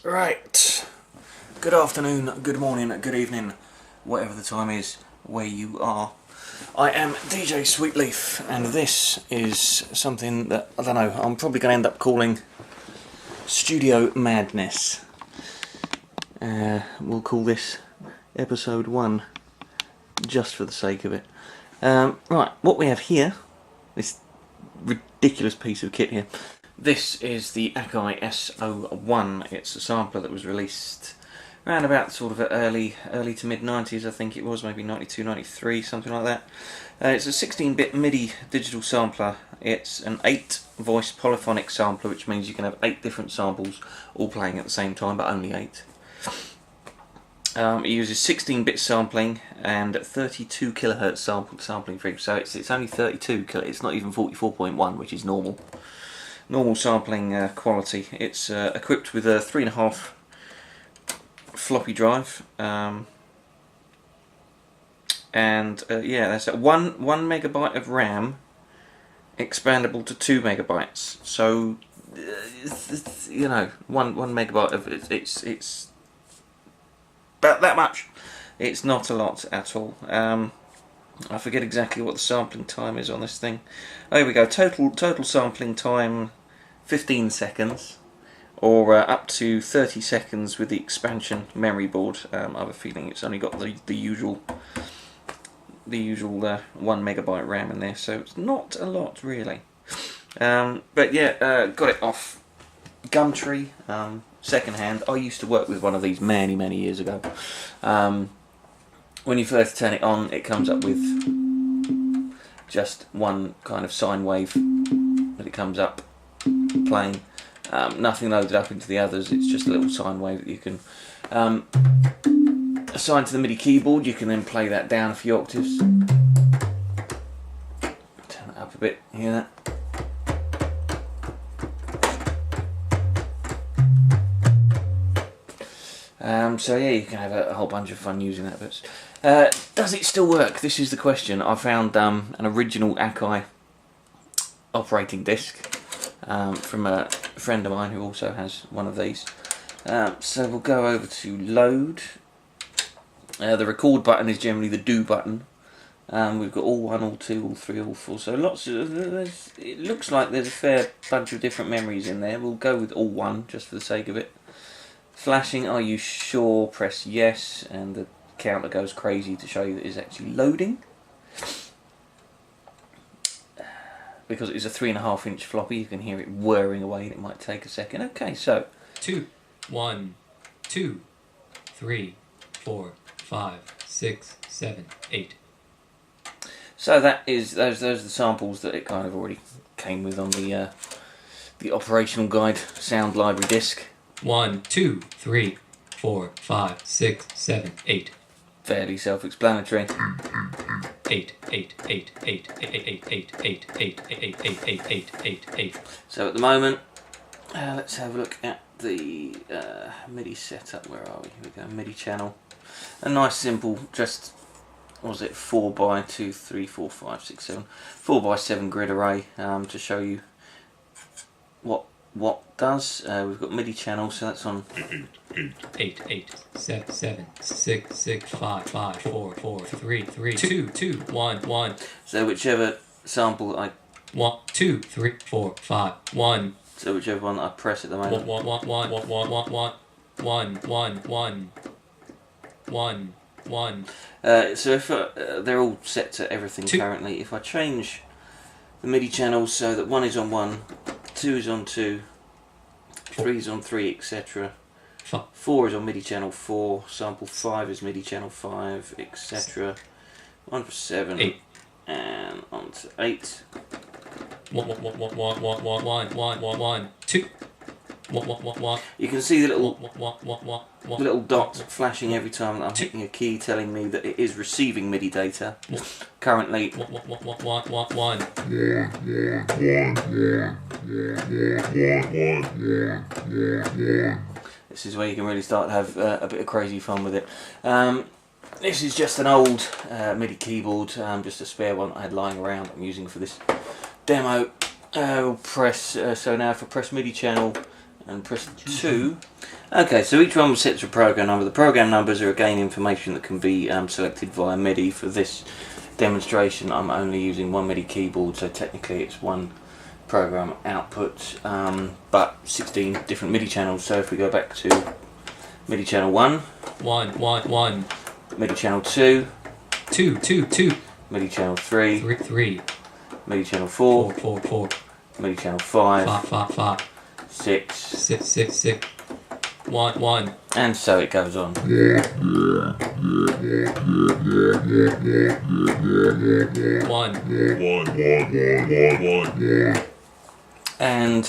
Right, good afternoon, good morning, good evening, whatever the time is where you are. I am DJ Sweetleaf, and this is something that, I don't know, I'm probably going to end up calling Studio Madness. We'll call this episode 1, just for the sake of it. Right, what we have here, this ridiculous piece of kit here, this is the Akai S01. It's a sampler that was released around about sort of early to mid 90s, I think it was, maybe 92, 93, something like that. It's a 16-bit MIDI digital sampler. It's an 8-voice polyphonic sampler, which means you can have 8 different samples all playing at the same time, but only 8. It uses 16-bit sampling and 32 kilohertz sampling frequency, so it's only 32 kilohertz. It's not even 44.1, which is normal sampling quality. It's equipped with a 3.5 floppy drive, and yeah, that's 1 megabyte of RAM, expandable to 2 megabytes. So you know, one megabyte of it's about that much. It's not a lot at all. I forget exactly what the sampling time is on this thing. Oh, here we go. Total sampling time 15 seconds, or up to 30 seconds with the expansion memory board. I have a feeling it's only got the usual 1 megabyte RAM in there, so it's not a lot really. But yeah, got it off Gumtree, second hand. I used to work with one of these many years ago. When you first turn it on, it comes up with just one kind of sine wave that it comes up playing. Nothing loaded up into the others, it's just a little sine wave that you can assign to the MIDI keyboard. You can then play that down a few octaves. Turn it up a bit, hear that? So yeah, you can have a whole bunch of fun using that. But does it still work? This is the question. I found an original Akai operating disc from a friend of mine who also has one of these. So we'll go over to load. The record button is generally the do button. We've got all 1, all 2, all 3, all 4. So lots of. It looks like there's a fair bunch of different memories in there. We'll go with all 1 just for the sake of it. Flashing, are you sure? Press yes, and the counter goes crazy to show you that it's actually loading. Because it's a 3.5 inch floppy, you can hear it whirring away, and it might take a second. Okay, so 2, 1, 2, 3, 4, 5, 6, 7, 8. So that is those are the samples that it kind of already came with on the operational guide sound library disc. 1, 2, 3, 4, 5, 6, 7, 8. Fairly self-explanatory. 8, 8, 8, 8, 8, 8, 8, 8, 8, 8, 8, 8, 8, 8, 8. So at the moment, let's have a look at the MIDI setup. Where are we? Here we go, MIDI channel. A nice simple, just, what was it, 4 by 2, 3, 4, 5, 6, 7, 4 by 7 grid array to show you what does. We've got MIDI channel, so that's on 8, 8, 7, 7, 6, 6, 5, 5, 4, 4, 3, 3, 2, 2, 1, 1. So whichever sample I 1, 2, 3, 4, 5, 1. So whichever one that I press at the moment. 1, 1, 1, 1, 1, 1, 1, 1, 1, 1, 1. So if they're all set to everything currently, if I change the MIDI channels so that 1 is on 1, 2 is on 2, 3 is on 3, etc. 4 is on MIDI channel 4, sample 5 is MIDI channel 5, etc. 1 for 7, 8. And on to 8. 1, 1, 1, 1, 1, 1, 1, 1, 1, 1, 2. 1, 1, 1, 1. You can see the little 1, 1, 1, 1, 1, little dot flashing every time that I'm hitting a key, telling me that it is receiving MIDI data. Currently 1, 1, 1, 1, 1, 1. This is where you can really start to have a bit of crazy fun with it. This is just an old MIDI keyboard, just a spare one I had lying around. I'm using for this demo. We'll press, so now if I press MIDI channel and press 2. Okay, so each one was set to a program number. The program numbers are again information that can be selected via MIDI. For this demonstration I'm only using one MIDI keyboard, so technically it's one program output, but 16 different MIDI channels. So if we go back to MIDI channel 1, 1 MIDI channel 2, 2 MIDI channel 3, 3 MIDI channel 4, 4 MIDI channel 5, 5 6, 6 1 and so it goes on. And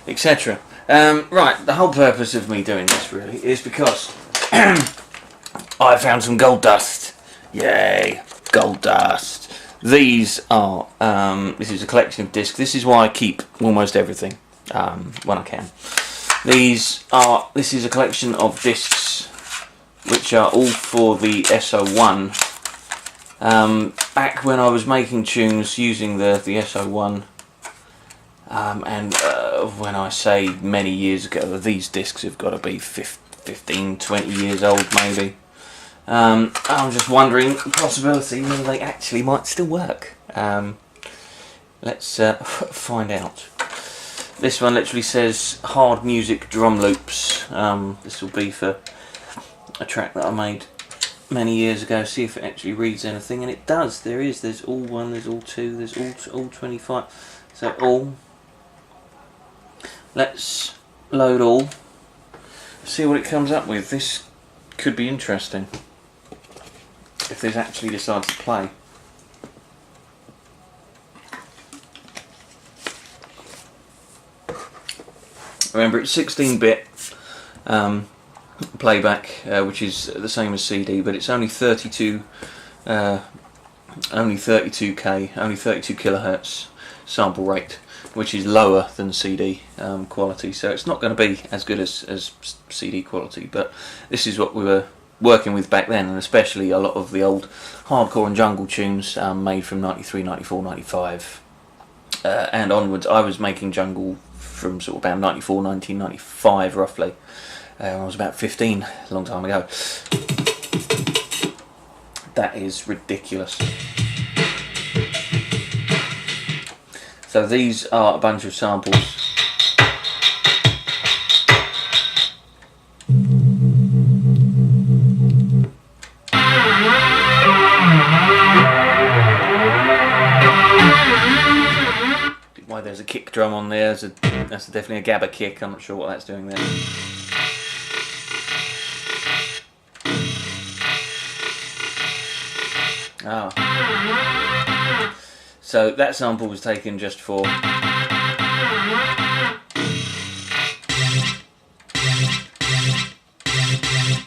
etc. Right, the whole purpose of me doing this really is because I found some gold dust. Yay, gold dust. These are, this is a collection of discs. This is why I keep almost everything when I can. This is a collection of discs which are all for the S01. Back when I was making tunes using the S01, and when I say many years ago, these discs have got to be 15, 20 years old maybe. I'm just wondering the possibility whether they actually might still work. Let's find out. This one literally says hard music drum loops. This will be for a track that I made many years ago. See if it actually reads anything, and it does. There's all 1, there's all 2, there's all 25. So all. Let's load all. See what it comes up with. This could be interesting if this actually decides to play. Remember, it's 16-bit playback, which is the same as CD, but it's only 32 kilohertz sample rate, which is lower than CD quality. So it's not going to be as good as CD quality, but this is what we were working with back then, and especially a lot of the old hardcore and jungle tunes made from 93, 94, 95 and onwards. I was making jungle from sort of about 94, 1995 roughly. I was about 15, a long time ago. That is ridiculous. So these are a bunch of samples. Why there's a kick drum on there, that's definitely a gabba kick, I'm not sure what that's doing there. Ah. So that sample was taken just for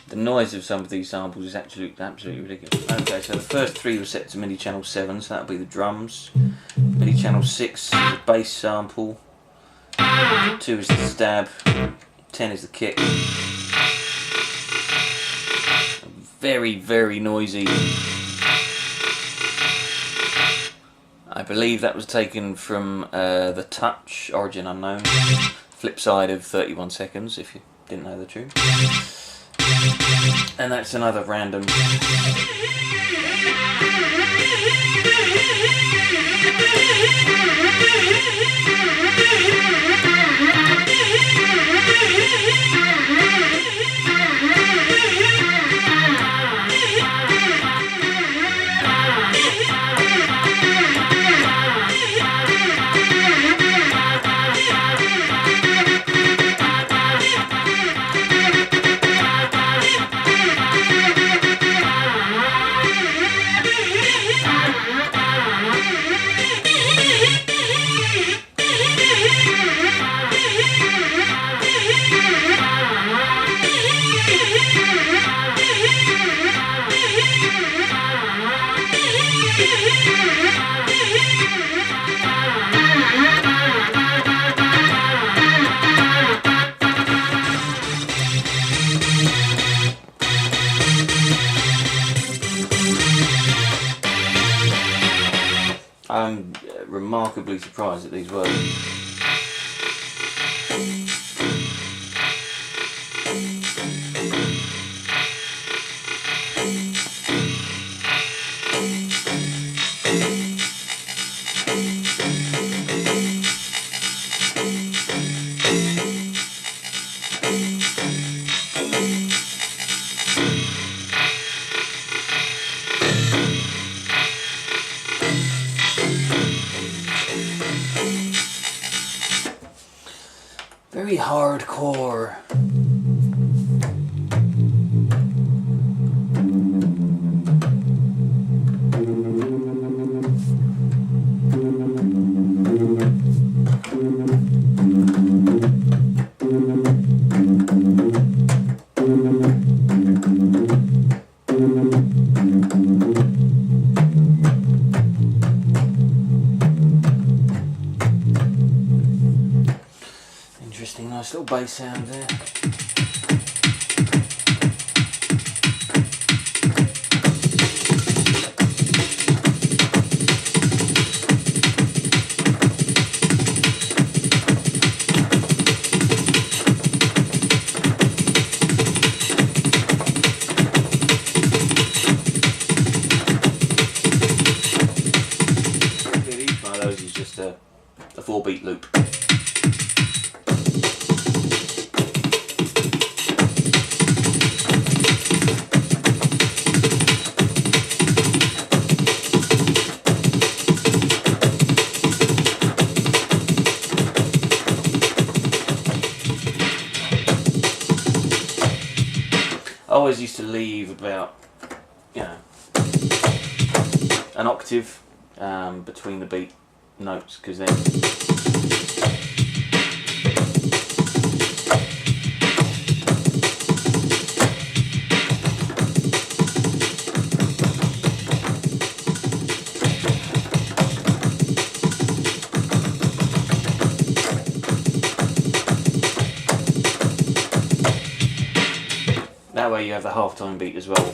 the noise of some of these samples is absolutely ridiculous. Okay, so the first 3 were set to MIDI channel 7, so that'll be the drums. MIDI channel 6 is the bass sample. 2 is the stab. 10 is the kick. Very, very noisy. I believe that was taken from The Touch, Origin Unknown. Flip side of 31 Seconds, if you didn't know the tune. And that's another random. I'm remarkably surprised at these words. hardcore. Interesting, nice little bass sound there. Each one of those is just a 4-beat loop. I always used to leave about, you know, an octave between the beat notes, because then that way you have the half-time beat as well.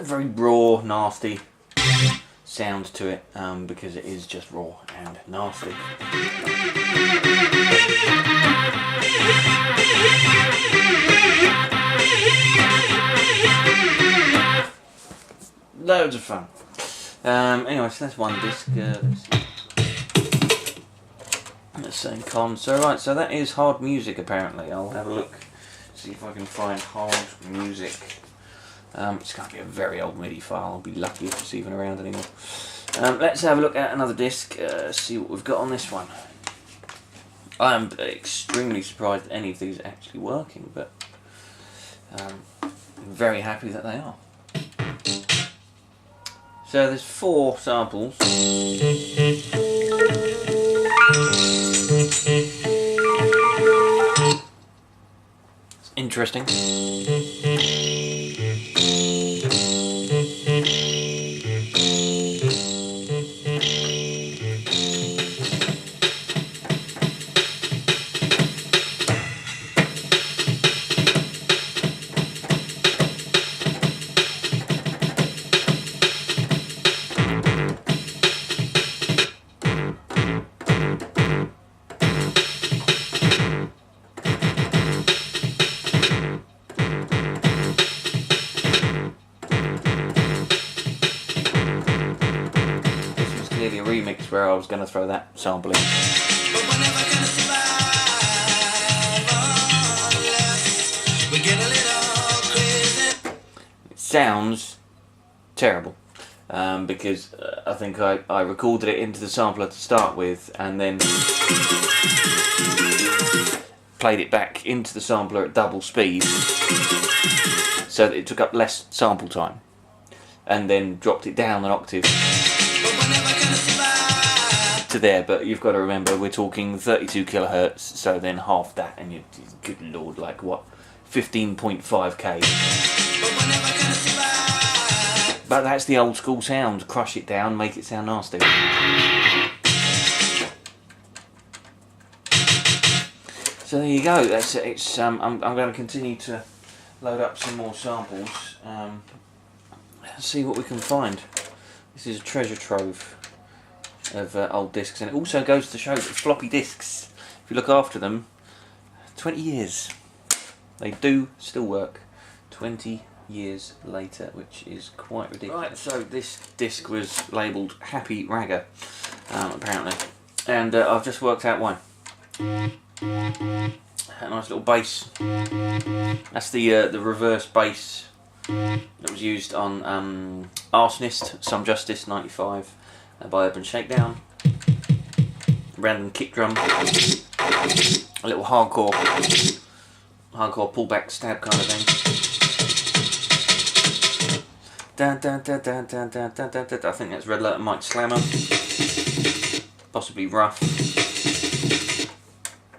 Very raw, nasty sound to it, because it is just raw and nasty. Loads of fun. Anyway, so that's one disc. Let's say con. So right, so that is hard music apparently. I'll have a look, see if I can find hard music. It's going to be a very old MIDI file. I'll be lucky if it's even around anymore. Let's have a look at another disc, see what we've got on this one. I am extremely surprised that any of these are actually working, but I'm very happy that they are. So there's 4 samples. It's interesting. A remix where I was going to throw that sample in. It sounds terrible because I think I recorded it into the sampler to start with and then played it back into the sampler at double speed so that it took up less sample time, and then dropped it down an octave to there. But you've got to remember we're talking 32 kilohertz, so then half that, and you, good lord, like what, 15.5k. But that's the old school sound. Crush it down, make it sound nasty. So there you go. That's it. It's I'm going to continue to load up some more samples. Let's see what we can find. This is a treasure trove of old discs, and it also goes to show that floppy disks, if you look after them, 20 years, they do still work 20 years later, which is quite ridiculous. Right, so this disc was labelled Happy Ragga, apparently, and I've just worked out why. A nice little bass. That's the reverse bass that was used on Arsonist, Some Justice 95 by Urban Shakedown. Random kick drum. A little hardcore pullback stab kind of thing. Dun, dun, dun, dun, dun, dun, dun, dun, dun. I think that's Red Alert Mike Slammer. Possibly Rough.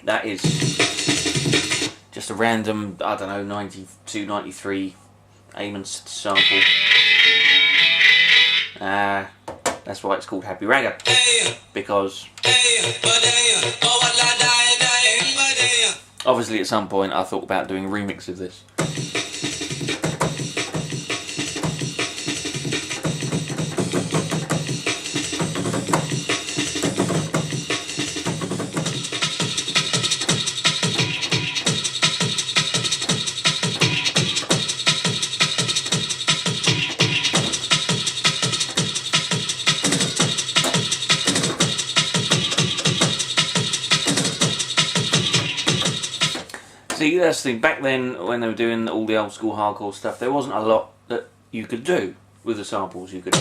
That is just a random, I don't know, 92, 93 Amos sample. That's why it's called Happy Ragga, because obviously at some point I thought about doing a remix of this. See, that's the thing, back then when they were doing all the old school hardcore stuff, there wasn't a lot that you could do with the samples you could.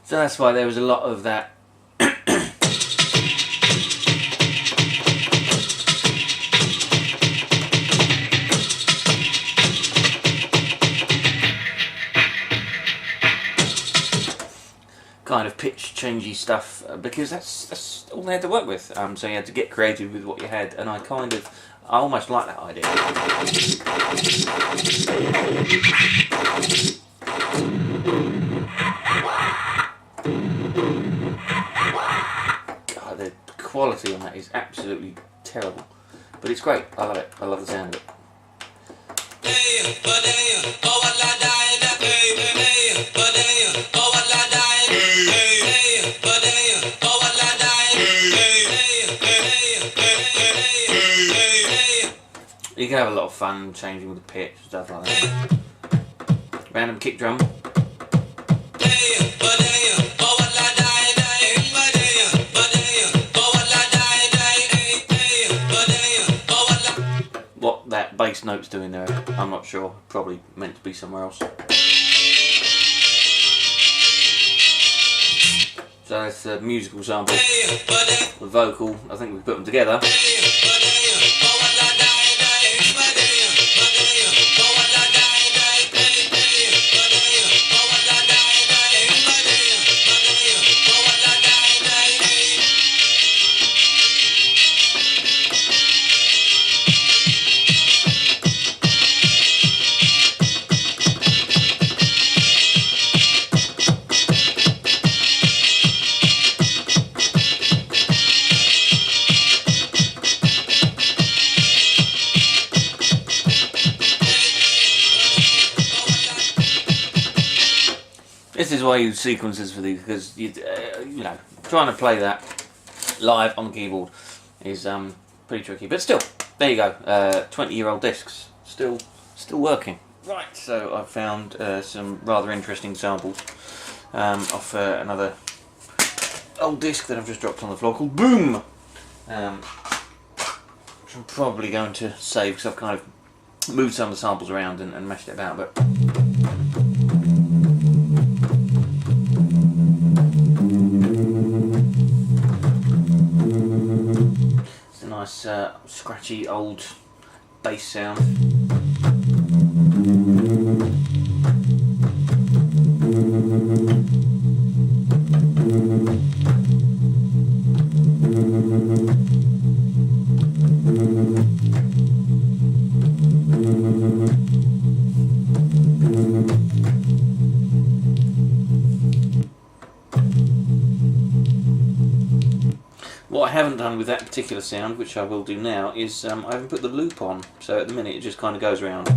So that's why there was a lot of that. Kind of pitch changey stuff, because that's all they had to work with. So you had to get creative with what you had, and I almost like that idea. God, the quality on that is absolutely terrible, but it's great. I love it. I love the sound of it. You can have a lot of fun changing with the pitch and stuff like that. Random kick drum. What that bass note's doing there, I'm not sure. Probably meant to be somewhere else. So that's the musical sample. The vocal, I think we put them together. This is why I use sequences for these, because you know, trying to play that live on the keyboard is pretty tricky. But still, there you go. 20-year-old discs, still working. Right, so I've found some rather interesting samples off another old disc that I've just dropped on the floor called Boom, which I'm probably going to save because I've kind of moved some of the samples around and mashed it about, but. Nice scratchy old bass sound. What I haven't done with that particular sound, which I will do now, is I haven't put the loop on. So at the minute it just kind of goes around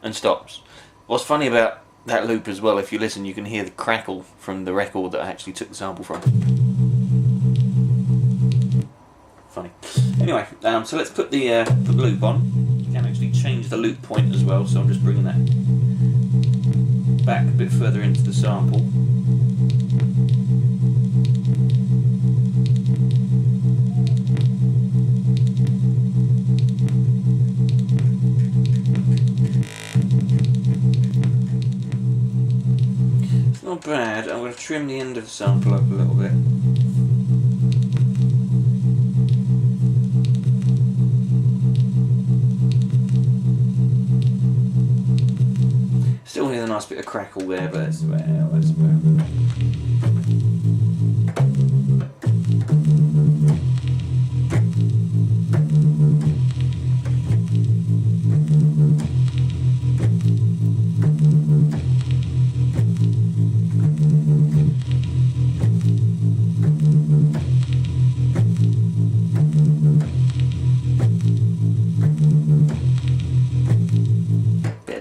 and stops. What's funny about that loop as well, if you listen, you can hear the crackle from the record that I actually took the sample from. Funny. Anyway, so let's put the loop on. You can actually change the loop point as well, so I'm just bringing that back a bit further into the sample. It's not bad. I'm going to trim the end of the sample up a little bit. Still hear a nice bit of crackle there, but that's about.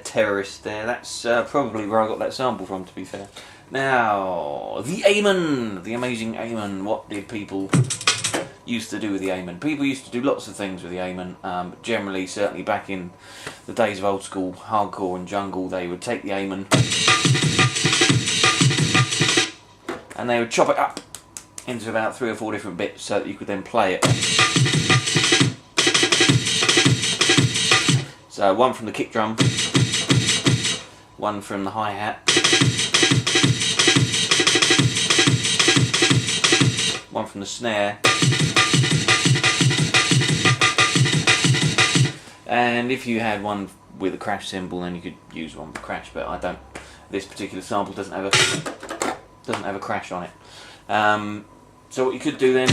Terrorist there. That's probably where I got that sample from, to be fair. Now, the A01, the amazing A01. What did people used to do with the A01? People used to do lots of things with the A01. But generally, certainly back in the days of old school hardcore and jungle, they would take the A01 and they would chop it up into about 3 or 4 different bits so that you could then play it. So one from the kick drum, one from the hi-hat, one from the snare, and if you had one with a crash cymbal, then you could use one with crash. But I don't. This particular sample doesn't have a crash on it. So what you could do then.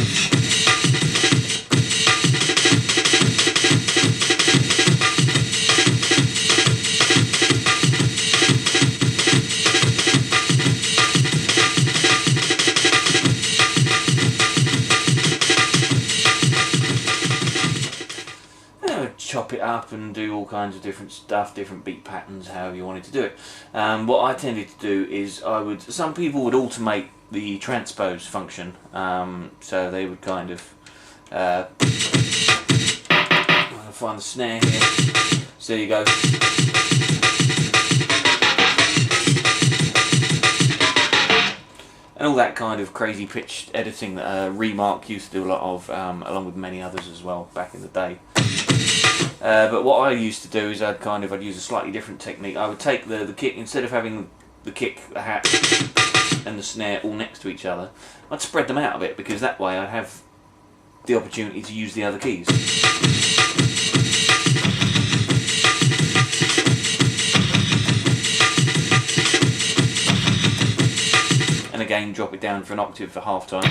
Chop it up and do all kinds of different stuff, different beat patterns, however you wanted to do it. What I tended to do is some people would automate the transpose function, so they would kind of find the snare here, so there you go. And all that kind of crazy pitched editing that Remark used to do a lot of, along with many others as well back in the day. But what I used to do is I'd use a slightly different technique. I would take the kick, instead of having the kick, the hat and the snare all next to each other, I'd spread them out a bit, because that way I'd have the opportunity to use the other keys. And again, drop it down for an octave for half time.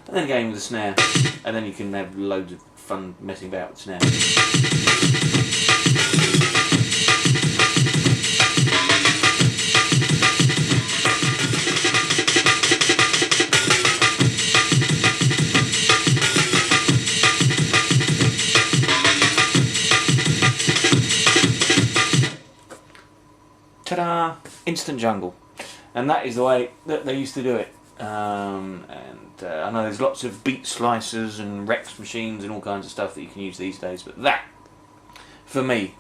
And then again with the snare, and then you can have loads of fun messing about with the snare. Ta-da! Instant jungle. And that is the way that they used to do it. I know there's lots of beat slicers and Rex machines and all kinds of stuff that you can use these days, but that, for me,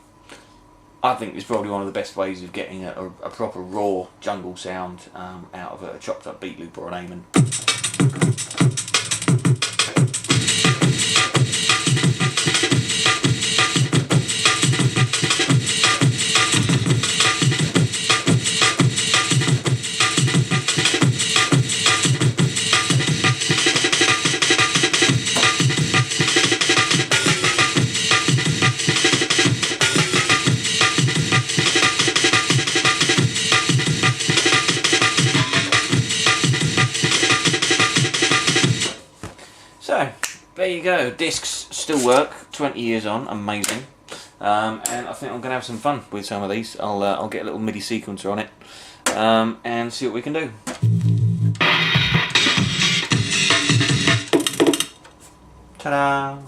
I think is probably one of the best ways of getting a proper raw jungle sound out of a chopped up beat loop or an A01. there you go. Discs still work. 20 years on, amazing. And I think I'm going to have some fun with some of these. I'll get a little MIDI sequencer on it and see what we can do. Ta-da!